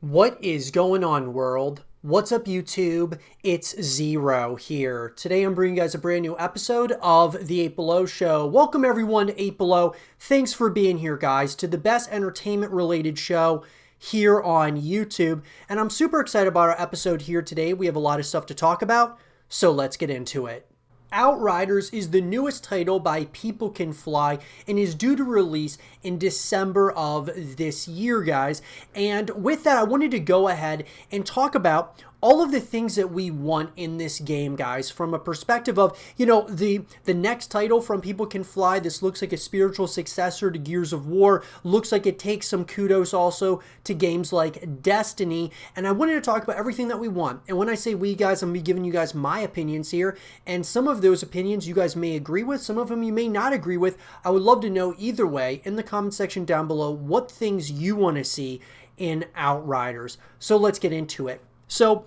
What is going on, world? What's up, YouTube? It's Zero here. Today I'm bringing you guys a brand new episode of the 8 Below Show. Welcome everyone to 8 Below. Thanks for being here, guys, to the best entertainment related show here on YouTube. And I'm super excited about our episode here today. We have a lot of stuff to talk about, so let's get into it. Outriders is the newest title by People Can Fly and is due to release in December of this year, guys. And with that, I wanted to go ahead and talk about all of the things that we want in this game, guys, from a perspective of, the next title from People Can Fly. This looks like a spiritual successor to Gears of War. Looks like it takes some kudos also to games like Destiny. And I wanted to talk about everything that we want. And when I say we, guys, I'm going to be giving you guys my opinions here. And some of those opinions you guys may agree with. Some of them you may not agree with. I would love to know either way in the comment section down below what things you want to see in Outriders. So let's get into it. So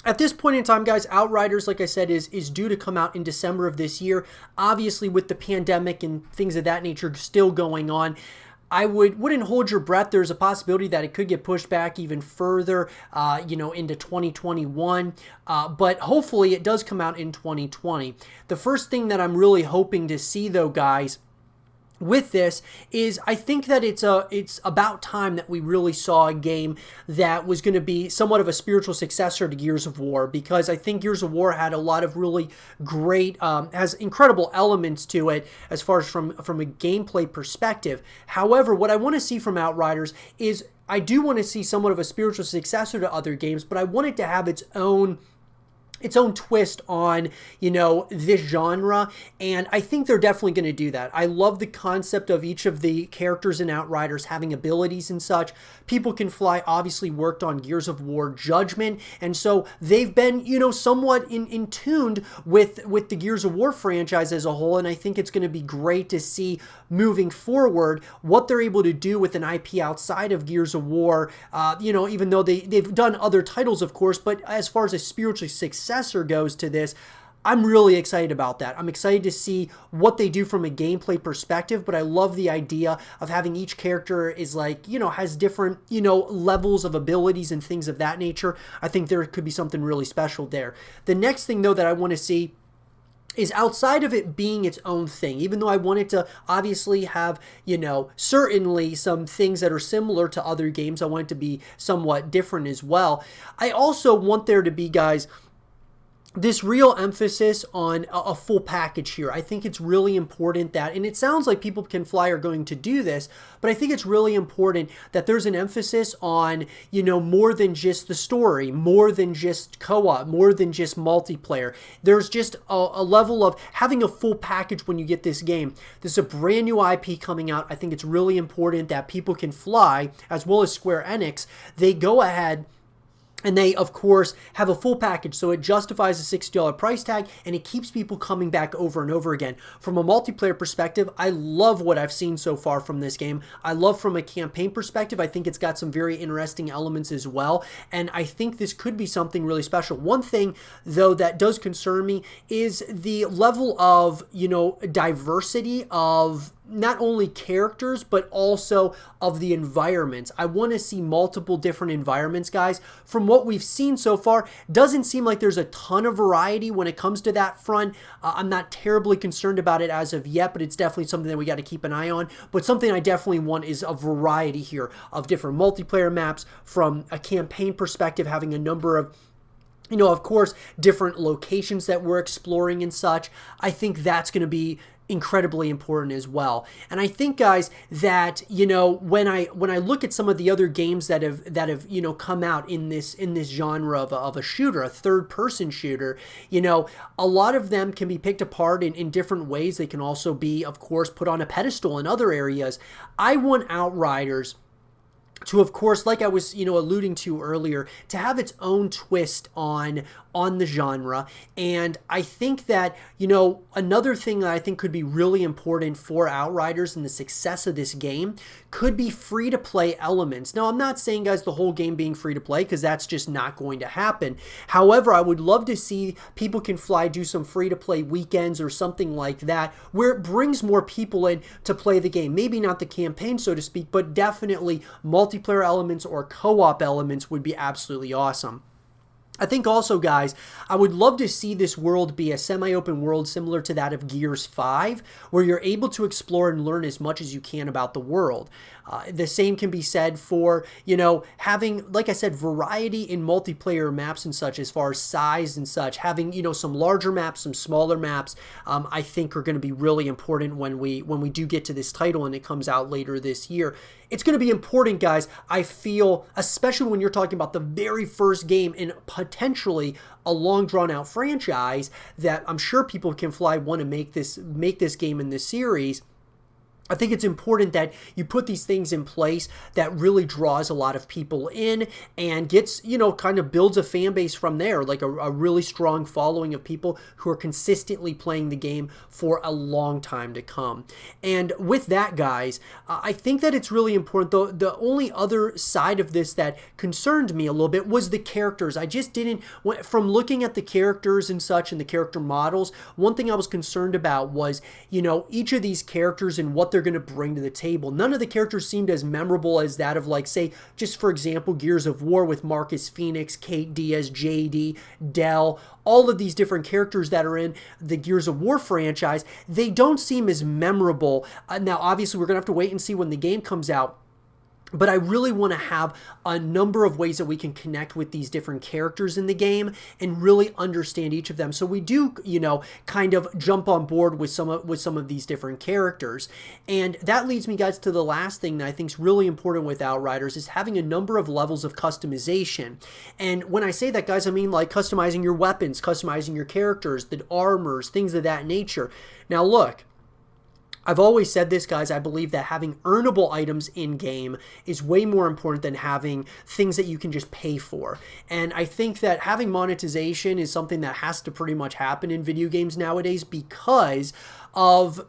at this point in time, guys, Outriders, like I said, is due to come out in December of this year. Obviously, with the pandemic and things of that nature still going on, I wouldn't hold your breath. There's a possibility that it could get pushed back even further, into 2021. But hopefully, it does come out in 2020. The first thing that I'm really hoping to see, though, guys, with this is I think that it's about time that we really saw a game that was going to be somewhat of a spiritual successor to Gears of War, because I think Gears of War had a lot of really great, has incredible elements to it as far as from a gameplay perspective. However, what I want to see from Outriders is I do want to see somewhat of a spiritual successor to other games, but I want it to have its own twist on, this genre, and I think they're definitely going to do that. I love the concept of each of the characters in Outriders having abilities and such. People Can Fly obviously worked on Gears of War Judgment, and so they've been, somewhat in tuned with the Gears of War franchise as a whole, and I think it's going to be great to see moving forward what they're able to do with an IP outside of Gears of War, even though they've done other titles, of course, but as far as a spiritual successor goes to this, I'm really excited about that. I'm excited to see what they do from a gameplay perspective, but I love the idea of having each character is has different, levels of abilities and things of that nature. I think there could be something really special there. The next thing, though, that I want to see is outside of it being its own thing, even though I want it to obviously have, certainly some things that are similar to other games. I want it to be somewhat different as well. I also want there to be, guys, this real emphasis on a full package here. I think it's really important that, and it sounds like People Can Fly are going to do this, but I think it's really important that there's an emphasis on, more than just the story, more than just co-op, more than just multiplayer. There's just a level of having a full package when you get this game. This is a brand new IP coming out. I think it's really important that People Can Fly, as well as Square Enix, they go ahead and they, of course, have a full package, so it justifies a $60 price tag, and it keeps people coming back over and over again. From a multiplayer perspective, I love what I've seen so far from this game. I love from a campaign perspective. I think it's got some very interesting elements as well, and I think this could be something really special. One thing, though, that does concern me is the level of, diversity of not only characters, but also of the environments. I want to see multiple different environments, guys. From what we've seen so far, doesn't seem like there's a ton of variety when it comes to that front. I'm not terribly concerned about it as of yet, but it's definitely something that we got to keep an eye on. But something I definitely want is a variety here of different multiplayer maps, from a campaign perspective, having a number of of course, different locations that we're exploring and such. I think that's going to be incredibly important as well. And I think, guys, that when I look at some of the other games that have come out in this genre of a shooter, a third-person shooter, a lot of them can be picked apart in different ways. They can also be, of course, put on a pedestal in other areas. I want Outriders to, of course, like I was, alluding to earlier, to have its own twist on the genre. And I think that, another thing that I think could be really important for Outriders and the success of this game could be free-to-play elements. Now, I'm not saying, guys, the whole game being free-to-play, because that's just not going to happen. However, I would love to see People Can Fly do some free-to-play weekends or something like that, where it brings more people in to play the game. Maybe not the campaign, so to speak, but definitely multiple multiplayer elements or co-op elements would be absolutely awesome. I think also, guys, I would love to see this world be a semi-open world similar to that of Gears 5, where you're able to explore and learn as much as you can about the world. The same can be said for, having, like I said, variety in multiplayer maps and such, as far as size and such. Having, some larger maps, some smaller maps, I think are going to be really important when we do get to this title and it comes out later this year. It's going to be important, guys, I feel, especially when you're talking about the very first game in potentially a long drawn-out franchise that I'm sure people can want to make this game in this series. I think it's important that you put these things in place that really draws a lot of people in and gets, kind of builds a fan base from there, like a really strong following of people who are consistently playing the game for a long time to come. And with that, guys, I think that it's really important, though. The only other side of this that concerned me a little bit was the characters. I just didn't, from looking at the characters and such and the character models, one thing I was concerned about was, each of these characters and what they're going to bring to the table. None of the characters seemed as memorable as that of, like, say, just for example, Gears of War with Marcus Phoenix, Kate Diaz, JD, Dell, all of these different characters that are in the Gears of War franchise. They don't seem as memorable. Now, obviously, we're going to have to wait and see when the game comes out. But I really want to have a number of ways that we can connect with these different characters in the game and really understand each of them. So we do, kind of jump on board with some of these different characters. And that leads me, guys, to the last thing that I think is really important with Outriders is having a number of levels of customization. And when I say that, guys, I mean like customizing your weapons, customizing your characters, the armors, things of that nature. Now, look, I've always said this, guys. I believe that having earnable items in-game is way more important than having things that you can just pay for. And I think that having monetization is something that has to pretty much happen in video games nowadays because of,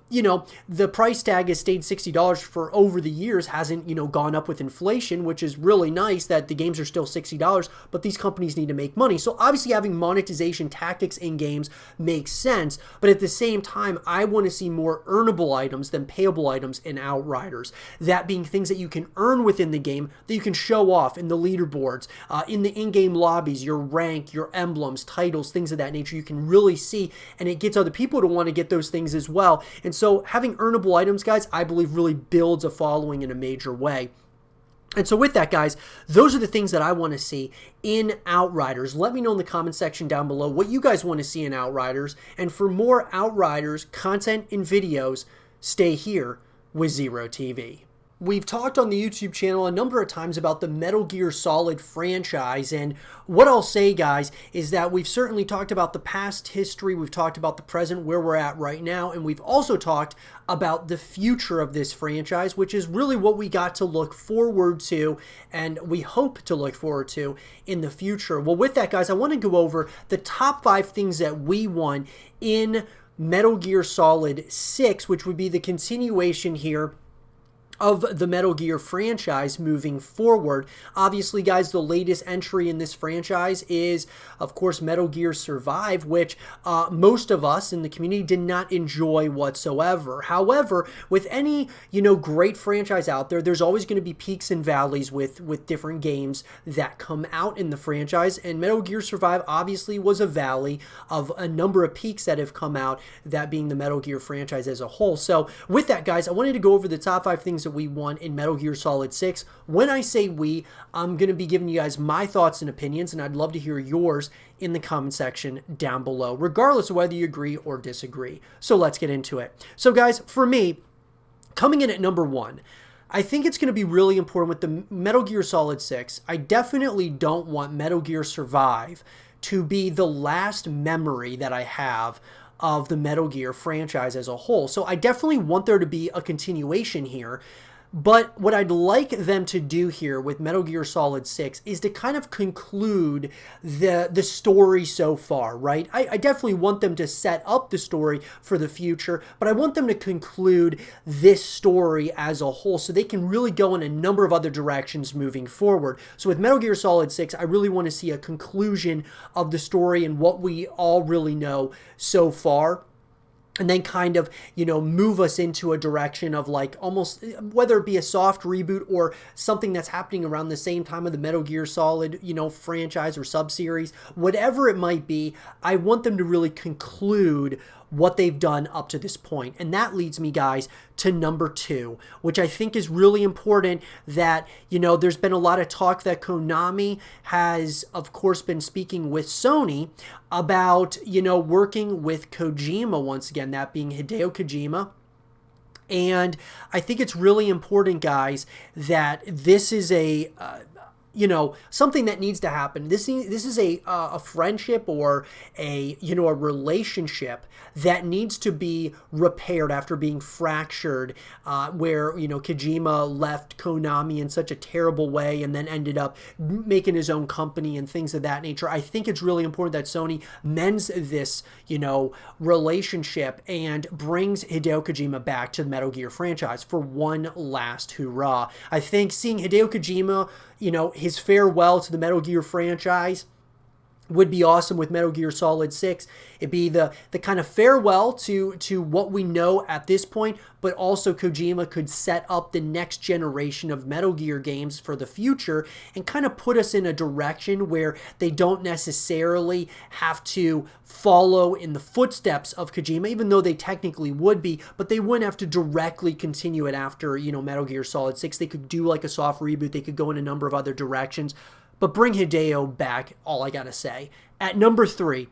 the price tag has stayed $60 for over the years, hasn't, gone up with inflation, which is really nice that the games are still $60, but these companies need to make money. So obviously having monetization tactics in games makes sense, but at the same time, I want to see more earnable items than payable items in Outriders. That being things that you can earn within the game, that you can show off in the leaderboards, in the in-game lobbies, your rank, your emblems, titles, things of that nature. You can really see, and it gets other people to want to get those things as well. And so having earnable items, guys, I believe really builds a following in a major way. And so with that, guys, those are the things that I want to see in Outriders. Let me know in the comment section down below what you guys want to see in Outriders. And for more Outriders content and videos, stay here with Zero TV. We've talked on the YouTube channel a number of times about the Metal Gear Solid franchise, and what I'll say, guys, is that we've certainly talked about the past history, we've talked about the present, where we're at right now, and we've also talked about the future of this franchise, which is really what we got to look forward to, and we hope to look forward to in the future. Well, with that, guys, I want to go over the top 5 things that we want in Metal Gear Solid 6, which would be the continuation here of the Metal Gear franchise moving forward. Obviously, guys, the latest entry in this franchise is, of course, Metal Gear Survive, which most of us in the community did not enjoy whatsoever. However, with any, great franchise out there, there's always going to be peaks and valleys with different games that come out in the franchise, and Metal Gear Survive obviously was a valley of a number of peaks that have come out, that being the Metal Gear franchise as a whole. So with that, guys, I wanted to go over the top 5 things that we want in Metal Gear Solid 6. When I say we, I'm going to be giving you guys my thoughts and opinions, and I'd love to hear yours in the comment section down below, regardless of whether you agree or disagree. So let's get into it. So guys, for me, coming in at number 1, I think it's going to be really important with the Metal Gear Solid 6. I definitely don't want Metal Gear Survive to be the last memory that I have of the Metal Gear franchise as a whole. So I definitely want there to be a continuation here. But what I'd like them to do here with Metal Gear Solid 6 is to kind of conclude the story so far, right? I definitely want them to set up the story for the future, but I want them to conclude this story as a whole so they can really go in a number of other directions moving forward. So with Metal Gear Solid 6, I really want to see a conclusion of the story and what we all really know so far. and then kind of, move us into a direction of like almost, whether it be a soft reboot or something that's happening around the same time of the Metal Gear Solid, franchise or sub-series, whatever it might be. I want them to really conclude what they've done up to this point. And that leads me, guys, to number 2, which I think is really important. That, there's been a lot of talk that Konami has, of course, been speaking with Sony about, working with Kojima once again, that being Hideo Kojima. And I think it's really important, guys, that this is a something that needs to happen. This is a friendship or a relationship that needs to be repaired after being fractured, where, Kojima left Konami in such a terrible way and then ended up making his own company and things of that nature. I think it's really important that Sony mends this, relationship and brings Hideo Kojima back to the Metal Gear franchise for one last hurrah. I think seeing Hideo Kojima, his farewell to the Metal Gear franchise would be awesome with Metal Gear Solid 6. It'd be the kind of farewell to what we know at this point, but also Kojima could set up the next generation of Metal Gear games for the future and kind of put us in a direction where they don't necessarily have to follow in the footsteps of Kojima, even though they technically would be, but they wouldn't have to directly continue it after, Metal Gear Solid 6. They could do like a soft reboot. They could go in a number of other directions. But bring Hideo back, all I gotta say. At number 3,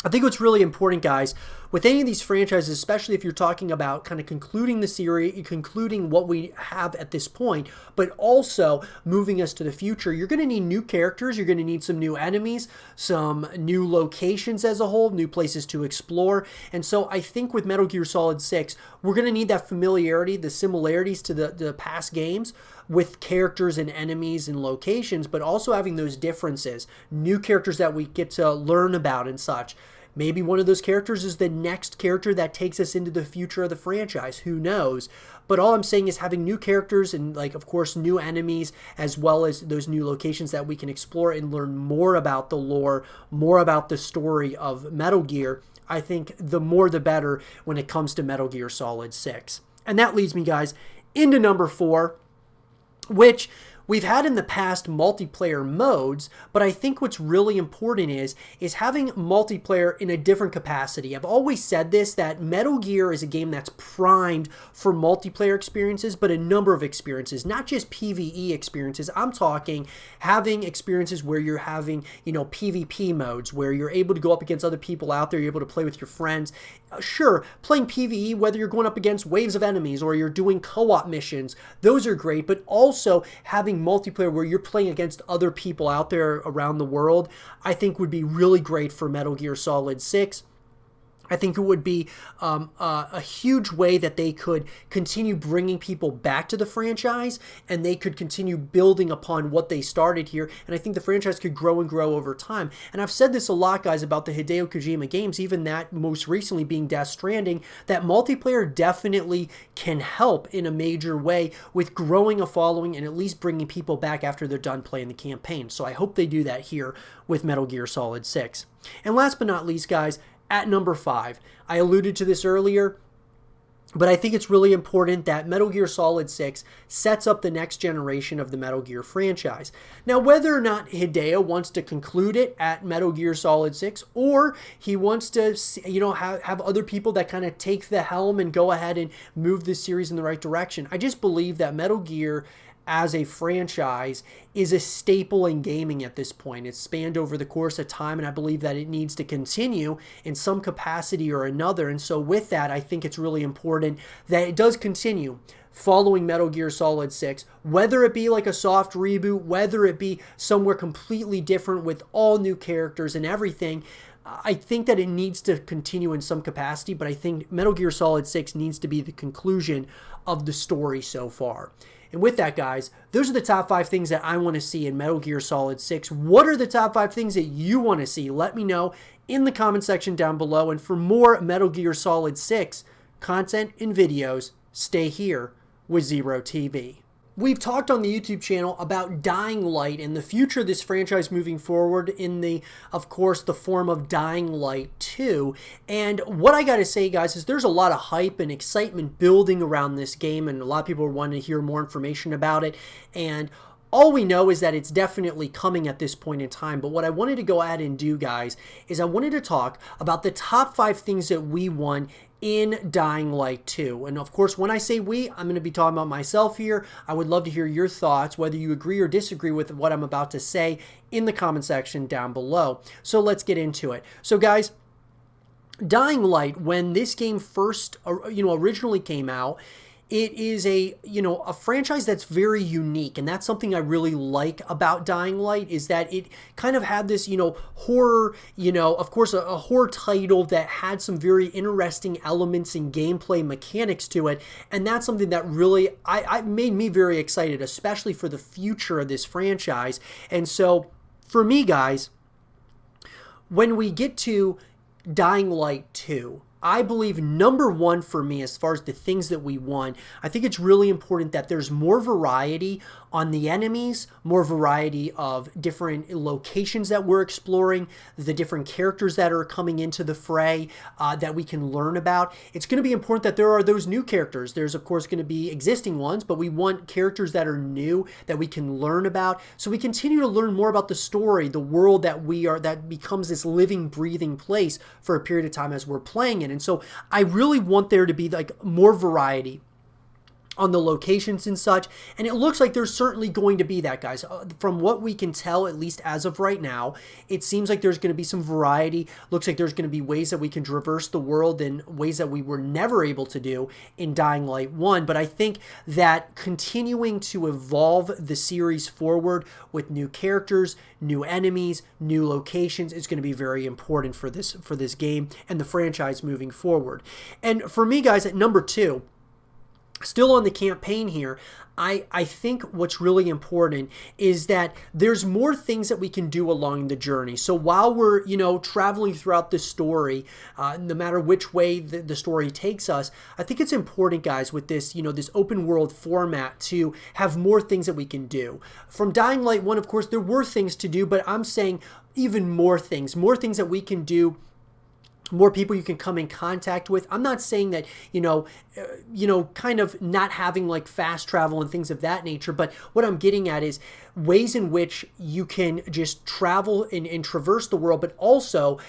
I think what's really important, guys, with any of these franchises, especially if you're talking about kind of concluding the series, concluding what we have at this point, but also moving us to the future, you're going to need new characters, you're going to need some new enemies, some new locations as a whole, new places to explore. And so I think with Metal Gear Solid 6, we're going to need that familiarity, the similarities to the past games with characters and enemies and locations, but also having those differences, new characters that we get to learn about and such. Maybe one of those characters is the next character that takes us into the future of the franchise. Who knows? But all I'm saying is having new characters and, like, of course, new enemies, as well as those new locations that we can explore and learn more about the lore, more about the story of Metal Gear. I think the more the better when it comes to Metal Gear Solid 6. And that leads me, guys, into number 4, which we've had in the past multiplayer modes, but I think what's really important is having multiplayer in a different capacity. I've always said this, that Metal Gear is a game that's primed for multiplayer experiences, but a number of experiences, not just PvE experiences. I'm talking having experiences where you're having, PvP modes, where you're able to go up against other people out there, you're able to play with your friends. Sure, playing PvE, whether you're going up against waves of enemies or you're doing co-op missions, those are great, but also having multiplayer where you're playing against other people out there around the world, I think would be really great for Metal Gear Solid 6. I think it would be a huge way that they could continue bringing people back to the franchise, and they could continue building upon what they started here. And I think the franchise could grow and grow over time. And I've said this a lot, guys, about the Hideo Kojima games, even that most recently being Death Stranding, that multiplayer definitely can help in a major way with growing a following and at least bringing people back after they're done playing the campaign. So I hope they do that here with Metal Gear Solid 6. And last but not least, guys, at number 5, I alluded to this earlier, but I think it's really important that Metal Gear Solid 6 sets up the next generation of the Metal Gear franchise. Now, whether or not Hideo wants to conclude it at Metal Gear Solid 6, or he wants to, have other people that kind of take the helm and go ahead and move this series in the right direction, I just believe that Metal Gear as a franchise is a staple in gaming at this point. It's spanned over the course of time, and I believe that it needs to continue in some capacity or another. And so with that, I think it's really important that it does continue following Metal Gear Solid 6, whether it be like a soft reboot, whether it be somewhere completely different with all new characters and everything. I think that it needs to continue in some capacity, but I think Metal Gear Solid 6 needs to be the conclusion of the story so far. And with that, guys, those are the top 5 things that I want to see in Metal Gear Solid 6. What are the top 5 things that you want to see? Let me know in the comment section down below. And for more Metal Gear Solid 6 content and videos, stay here with Zero TV. We've talked on the YouTube channel about Dying Light and the future of this franchise moving forward in the, of course, the form of Dying Light 2. And what I gotta say, guys, is there's a lot of hype and excitement building around this game, and a lot of people are wanting to hear more information about it. And all we know is that it's definitely coming at this point in time. But what I wanted to go ahead and do, guys, is I wanted to talk about the top 5 things that we want in Dying Light 2. And of course, when I say we, I'm going to be talking about myself here. I would love to hear your thoughts, whether you agree or disagree with what I'm about to say, in the comment section down below. So let's get into it. So guys, Dying Light, when this game first, originally came out, it is a franchise that's very unique, and that's something I really like about Dying Light, is that it kind of had this, horror, of course, a horror title that had some very interesting elements and gameplay mechanics to it, and that's something that really I made me very excited, especially for the future of this franchise. And so, for me, guys, when we get to Dying Light 2, I believe number one for me, as far as the things that we want, I think it's really important that there's more variety on the enemies, more variety of different locations that we're exploring, the different characters that are coming into the fray that we can learn about. It's going to be important that there are those new characters. There's, of course, going to be existing ones, but we want characters that are new that we can learn about. So we continue to learn more about the story, the world that becomes this living, breathing place for a period of time as we're playing it. And so I really want there to be like more variety on the locations and such, and it looks like there's certainly going to be that, guys. From what we can tell, at least as of right now, it seems like there's going to be some variety. Looks like there's going to be ways that we can traverse the world in ways that we were never able to do in Dying Light 1, but I think that continuing to evolve the series forward with new characters, new enemies, new locations is going to be very important for this game and the franchise moving forward. And for me, guys, at number 2, still on the campaign here, I think what's really important is that there's more things that we can do along the journey. So while we're, traveling throughout the story, no matter which way the story takes us, I think it's important, guys, with this, this open world format, to have more things that we can do. From Dying Light 1, of course, there were things to do, but I'm saying even more things that we can do, more people you can come in contact with. I'm not saying that, kind of not having like fast travel and things of that nature, but what I'm getting at is ways in which you can just travel and traverse the world, but also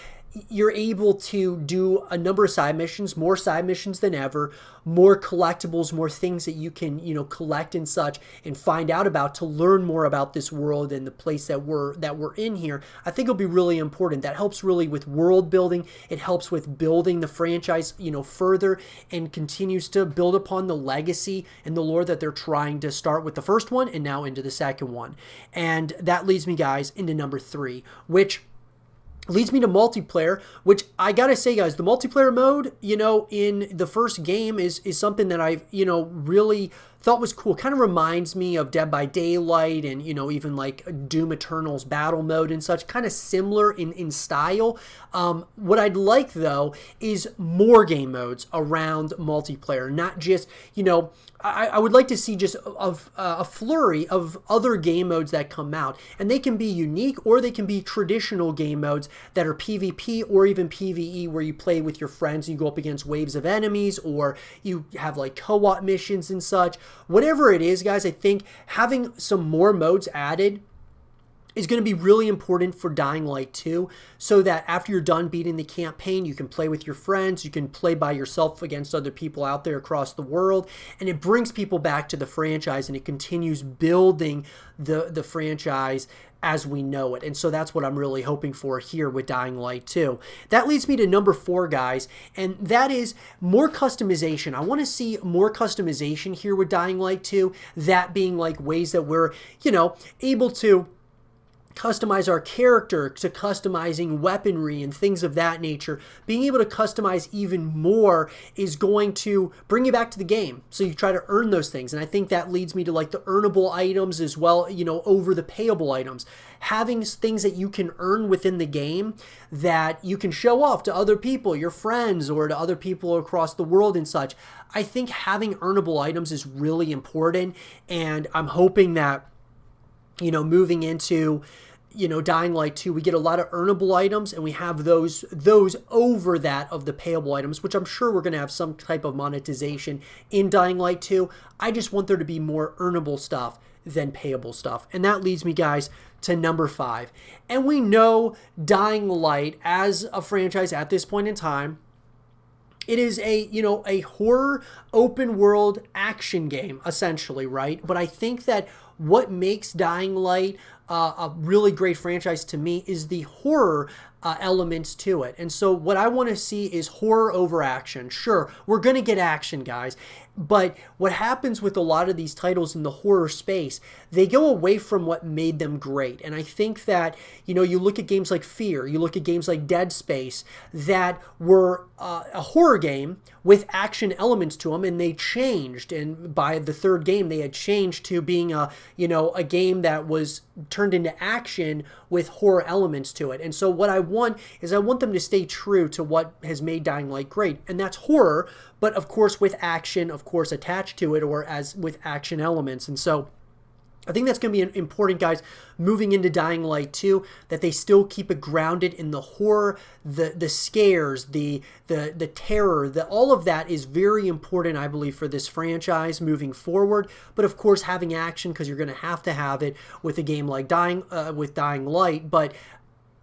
you're able to do a number of side missions, more side missions than ever, more collectibles, more things that you can, collect and such, and find out about to learn more about this world and the place that we're in here. I think it'll be really important. That helps really with world building. It helps with building the franchise, further, and continues to build upon the legacy and the lore that they're trying to start with the first one and now into the second one. And that leads me, guys, into number 3, which leads me to multiplayer, which I gotta say, guys, the multiplayer mode, in the first game is something that I've, really thought was cool. Kind of reminds me of Dead by Daylight and, even like Doom Eternal's battle mode and such, kind of similar in style. What I'd like, though, is more game modes around multiplayer, not just, I would like to see just a flurry of other game modes that come out, and they can be unique or they can be traditional game modes that are PvP or even PvE, where you play with your friends and you go up against waves of enemies, or you have like co-op missions and such. Whatever it is, guys, I think having some more modes added is going to be really important for Dying Light 2, so that after you're done beating the campaign, you can play with your friends, you can play by yourself against other people out there across the world, and it brings people back to the franchise, and it continues building the franchise as we know it. And so that's what I'm really hoping for here with Dying Light 2. That leads me to number 4, guys, and that is more customization. I want to see more customization here with Dying Light 2, that being like ways that we're, able to customize our character, to customizing weaponry and things of that nature. Being able to customize even more is going to bring you back to the game. So you try to earn those things. And I think that leads me to like the earnable items as well, you know, over the payable items. Having things that you can earn within the game that you can show off to other people, your friends, or to other people across the world and such. I think having earnable items is really important. And I'm hoping that, you know, moving into, you know, Dying Light 2, we get a lot of earnable items, and we have those over that of the payable items, which I'm sure we're going to have some type of monetization in Dying Light 2. I just want there to be more earnable stuff than payable stuff. And that leads me, guys, to number 5. And we know Dying Light as a franchise at this point in time, it is a, you know, a horror open world action game, essentially, right? But I think that what makes Dying Light a really great franchise to me is the horror elements to it. And so what I want to see is horror over action. Sure, we're going to get action, guys. But what happens with a lot of these titles in the horror space, they go away from what made them great. And I think that, you know, you look at games like Fear, you look at games like Dead Space that were a horror game with action elements to them, and they changed. And by the third game, they had changed to being a, you know, a game that was turned into action with horror elements to it. And so what I want is I want them to stay true to what has made Dying Light great, and that's horror, but of course with action, of course, attached to it, or as with action elements. And so I think that's going to be important, guys, moving into Dying Light 2, that they still keep it grounded in the horror, the scares, the terror, all of that is very important, I believe, for this franchise moving forward. But of course, having action, because you're going to have it with a game like Dying Light. But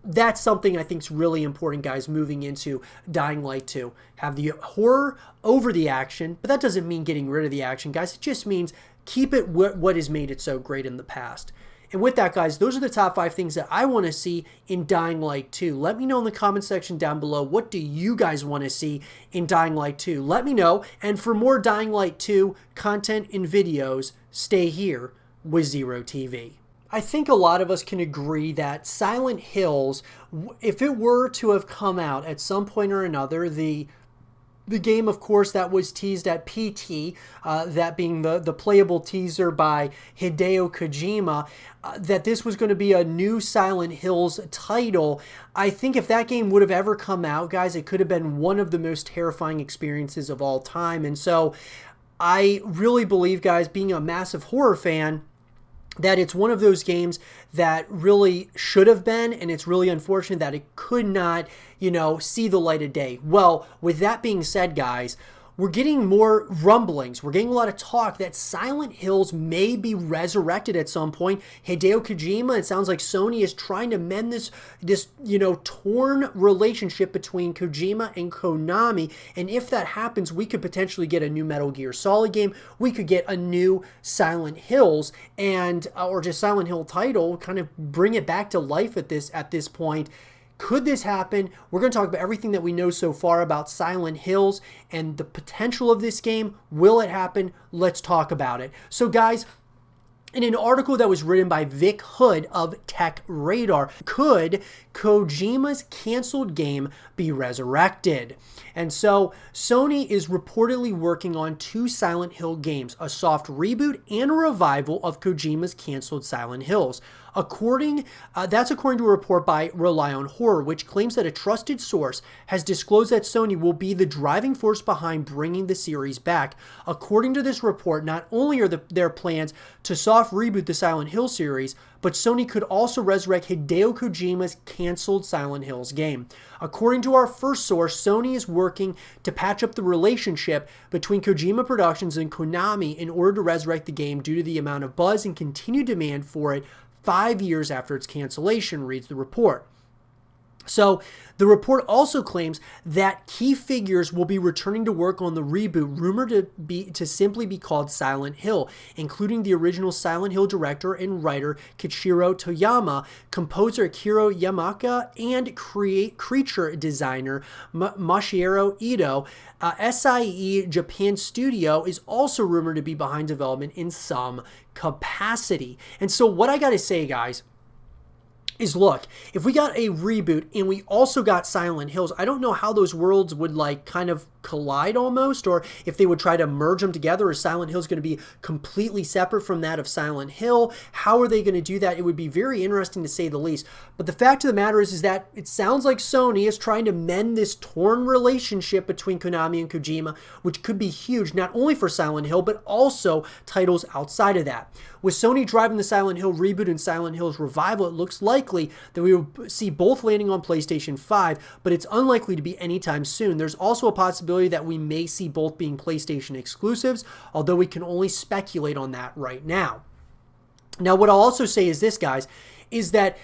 that's something I think is really important, guys, moving into Dying Light 2. Have the horror over the action, but that doesn't mean getting rid of the action, guys. It just means keep it what has made it so great in the past. And with that, guys, those are the top 5 things that I want to see in Dying Light 2. Let me know in the comment section down below, what do you guys want to see in Dying Light 2? Let me know. And for more Dying Light 2 content and videos, stay here with Zero TV. I think a lot of us can agree that Silent Hills, if it were to have come out at some point or another, the game, of course, that was teased at PT, that being the playable teaser by Hideo Kojima, that this was going to be a new Silent Hills title. I think if that game would have ever come out, guys, it could have been one of the most terrifying experiences of all time. And so I really believe, guys, being a massive horror fan, that it's one of those games that really should have been, and it's really unfortunate that it could not, you know, see the light of day. Well, with that being said, guys, we're getting more rumblings. We're getting a lot of talk that Silent Hills may be resurrected at some point. Hideo Kojima, it sounds like Sony is trying to mend this you know, torn relationship between Kojima and Konami. And if that happens, we could potentially get a new Metal Gear Solid game. We could get a new Silent Hills, and or just Silent Hill title, kind of bring it back to life at this point. Could this happen? We're going to talk about everything that we know so far about Silent Hills and the potential of this game. Will it happen? Let's talk about it. So, guys, in an article that was written by Vic Hood of Tech Radar, could Kojima's canceled game be resurrected? And so Sony is reportedly working on 2 Silent Hill games, a soft reboot and a revival of Kojima's canceled Silent Hills. That's according to a report by Rely on Horror, which claims that a trusted source has disclosed that Sony will be the driving force behind bringing the series back. According to this report, not only are their plans to soft reboot the Silent Hill series, but Sony could also resurrect Hideo Kojima's canceled Silent Hills game. According to our first source, Sony is working to patch up the relationship between Kojima Productions and Konami in order to resurrect the game due to the amount of buzz and continued demand for it 5 years after its cancellation, reads the report. So the report also claims that key figures will be returning to work on the reboot, rumored to simply be called Silent Hill, including the original Silent Hill director and writer Kichiro Toyama, composer Akira Yamaka, and creature designer Masahiro Ito. SIE Japan Studio is also rumored to be behind development in some capacity. And so what I got to say, guys, is, look, if we got a reboot and we also got Silent Hills, I don't know how those worlds would like kind of collide almost, or if they would try to merge them together. Is Silent Hill going to be completely separate from that of Silent Hill? How are they going to do that? It would be very interesting to say the least. But the fact of the matter is that it sounds like Sony is trying to mend this torn relationship between Konami and Kojima, which could be huge, not only for Silent Hill, but also titles outside of that. With Sony driving the Silent Hill reboot and Silent Hill's revival, it looks likely that we will see both landing on PlayStation 5, but it's unlikely to be anytime soon. There's also a possibility that we may see both being PlayStation exclusives, although we can only speculate on that right now. Now, what I'll also say is this, guys, is that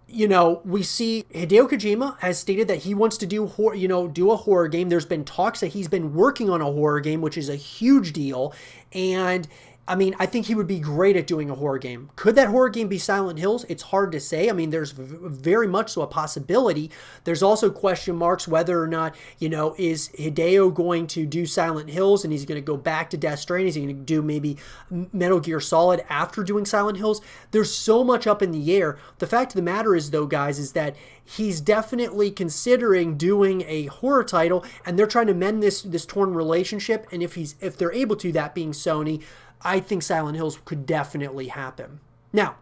we see Hideo Kojima has stated that he wants to do a horror game. There's been talks that he's been working on a horror game, which is a huge deal. And I mean, I think he would be great at doing a horror game. Could that horror game be Silent Hills? It's hard to say. I mean, there's very much so a possibility. There's also question marks whether or not, is Hideo going to do Silent Hills and he's going to go back to Death Stranding? Is he going to do maybe Metal Gear Solid after doing Silent Hills? There's so much up in the air. The fact of the matter is, though, guys, is that he's definitely considering doing a horror title, and they're trying to mend this torn relationship. And if they're able to, that being Sony, I think Silent Hills could definitely happen. Now,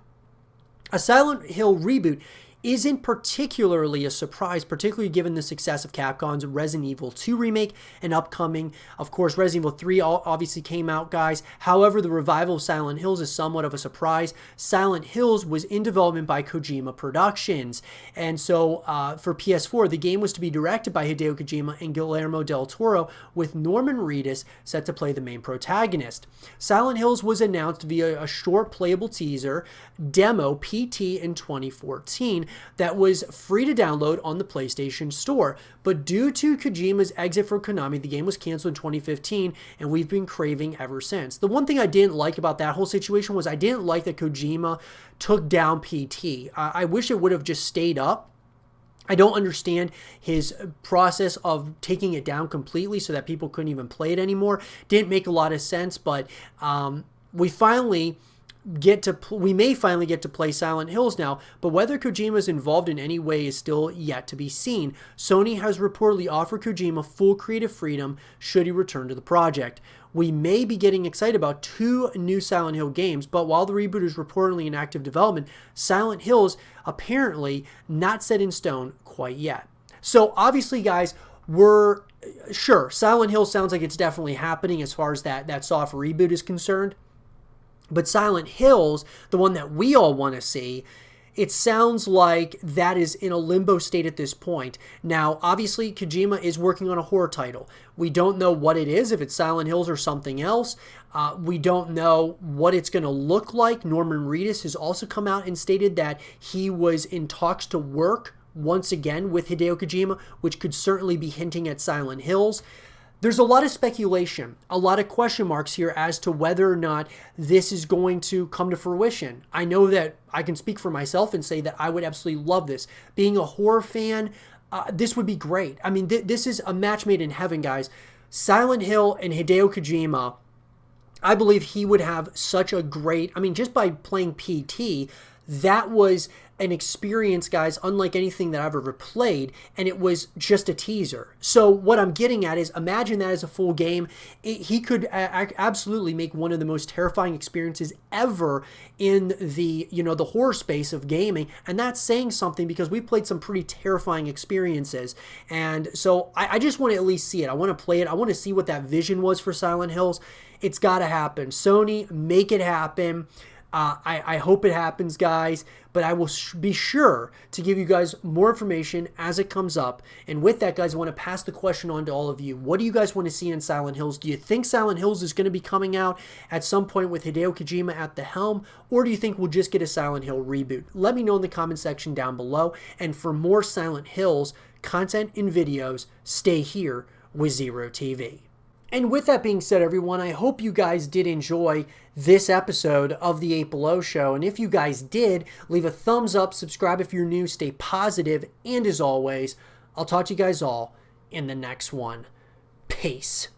a Silent Hill reboot isn't particularly a surprise, particularly given the success of Capcom's Resident Evil 2 remake and upcoming, of course, Resident Evil 3 obviously came out, guys. However, the revival of Silent Hills is somewhat of a surprise. Silent Hills was in development by Kojima Productions, and so for PS4, the game was to be directed by Hideo Kojima and Guillermo del Toro, with Norman Reedus set to play the main protagonist. Silent Hills was announced via a short playable teaser demo PT in 2014 that was free to download on the PlayStation Store. But due to Kojima's exit from Konami, the game was canceled in 2015, and we've been craving ever since. The one thing I didn't like about that whole situation was I didn't like that Kojima took down PT. I wish it would have just stayed up. I don't understand his process of taking it down completely so that people couldn't even play it anymore. Didn't make a lot of sense, but we may finally get to play Silent Hills now, but whether Kojima is involved in any way is still yet to be seen. Sony has reportedly offered Kojima full creative freedom should he return to the project. We may be getting excited about 2 new Silent Hill games, but while the reboot is reportedly in active development, Silent Hills apparently not set in stone quite yet. So obviously, guys, we're sure Silent Hill sounds like it's definitely happening as far as that soft reboot is concerned. But Silent Hills, the one that we all want to see, it sounds like that is in a limbo state at this point. Now, obviously, Kojima is working on a horror title. We don't know what it is, if it's Silent Hills or something else. We don't know what it's going to look like. Norman Reedus has also come out and stated that he was in talks to work once again with Hideo Kojima, which could certainly be hinting at Silent Hills. There's a lot of speculation, a lot of question marks here as to whether or not this is going to come to fruition. I know that I can speak for myself and say that I would absolutely love this. Being a horror fan, this would be great. I mean, this is a match made in heaven, guys. Silent Hill and Hideo Kojima, I believe he would have such a great, just by playing PT, that was an experience, guys, unlike anything that I've ever played, and it was just a teaser. So what I'm getting at is, imagine that as a full game. He could absolutely make one of the most terrifying experiences ever in the horror space of gaming, and that's saying something because we've played some pretty terrifying experiences. And so I just want to at least see it. I want to play it. I want to see what that vision was for Silent Hills. It's got to happen. Sony, make it happen. I hope it happens, guys, but I will be sure to give you guys more information as it comes up. And with that, guys, I want to pass the question on to all of you. What do you guys want to see in Silent Hills? Do you think Silent Hills is going to be coming out at some point with Hideo Kojima at the helm, or do you think we'll just get a Silent Hill reboot? Let me know in the comment section down below. And for more Silent Hills content and videos, stay here with Zero TV. And with that being said, everyone, I hope you guys did enjoy this episode of the 8 Below Show. And if you guys did, leave a thumbs up, subscribe if you're new, stay positive, and as always, I'll talk to you guys all in the next one. Peace.